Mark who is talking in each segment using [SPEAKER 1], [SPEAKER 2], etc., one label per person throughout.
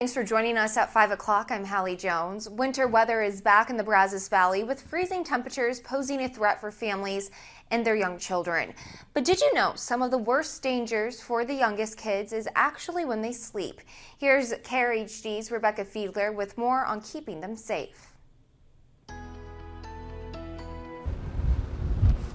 [SPEAKER 1] Thanks for joining us at 5 o'clock. I'm Hallie Jones. Winter weather is back in the Brazos Valley with freezing temperatures posing a threat for families and their young children. But did you know some of the worst dangers for the youngest kids is actually when they sleep? Here's KRHD's Rebecca Fiedler with more on keeping them safe.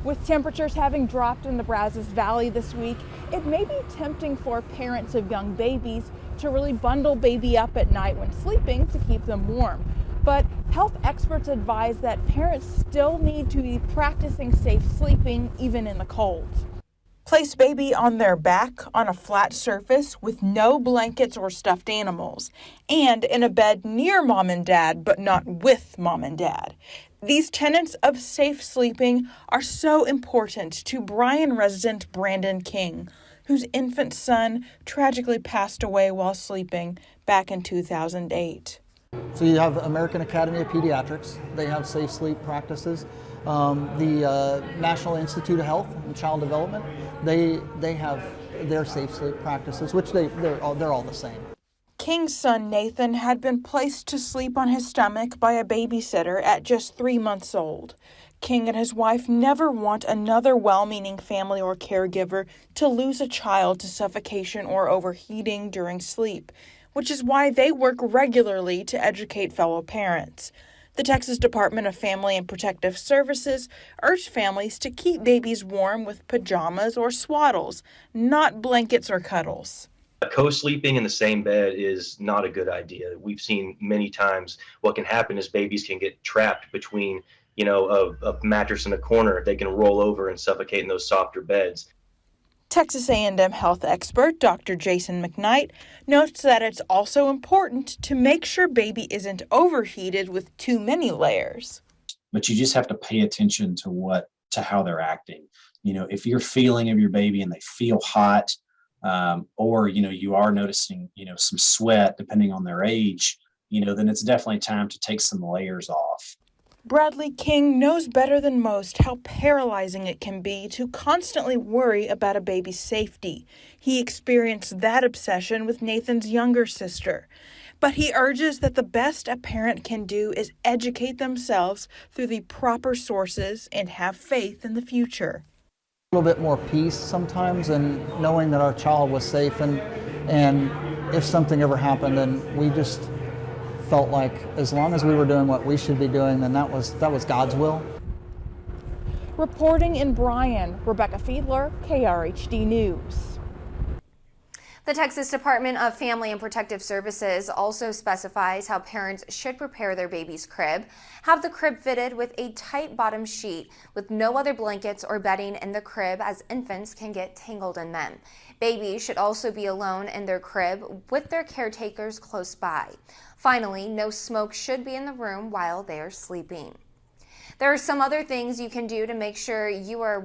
[SPEAKER 2] With temperatures having dropped in the Brazos Valley this week, it may be tempting for parents of young babies to really bundle baby up at night when sleeping to keep them warm. But health experts advise that parents still need to be practicing safe sleeping even in the cold.
[SPEAKER 3] Place baby on their back on a flat surface with no blankets or stuffed animals, and in a bed near mom and dad, but not with mom and dad. These tenets of safe sleeping are so important to Bryan resident Brandon King, whose infant son tragically passed away while sleeping back in 2008.
[SPEAKER 4] So you have American Academy of Pediatrics. They have safe sleep practices. The National Institute of Health and Child Development, they have their safe sleep practices, which they're all the same.
[SPEAKER 3] King's son Nathan had been placed to sleep on his stomach by a babysitter at just 3 months old. King and his wife never want another well-meaning family or caregiver to lose a child to suffocation or overheating during sleep, which is why they work regularly to educate fellow parents. The Texas Department of Family and Protective Services urged families to keep babies warm with pajamas or swaddles, not blankets or cuddles.
[SPEAKER 5] Co-sleeping in the same bed is not a good idea. We've seen many times what can happen is babies can get trapped between, a mattress in a corner. They can roll over and suffocate in those softer beds.
[SPEAKER 3] Texas A&M health expert Dr. Jason McKnight notes that it's also important to make sure baby isn't overheated with too many layers.
[SPEAKER 6] But you just have to pay attention to how they're acting. If you're feeling of your baby and they feel hot, or you are noticing some sweat depending on their age, then it's definitely time to take some layers off.
[SPEAKER 3] Bradley King knows better than most how paralyzing it can be to constantly worry about a baby's safety. He experienced that obsession with Nathan's younger sister. But he urges that the best a parent can do is educate themselves through the proper sources and have faith in the future.
[SPEAKER 4] A little bit more peace sometimes, and knowing that our child was safe, and if something ever happened, and we just felt like as long as we were doing what we should be doing, then that was God's will.
[SPEAKER 2] Reporting in Bryan, Rebecca Fiedler, KRHD News.
[SPEAKER 1] The Texas Department of Family and Protective Services also specifies how parents should prepare their baby's crib. Have the crib fitted with a tight bottom sheet with no other blankets or bedding in the crib, as infants can get tangled in them. Babies should also be alone in their crib with their caretakers close by. Finally, no smoke should be in the room while they are sleeping. There are some other things you can do to make sure you are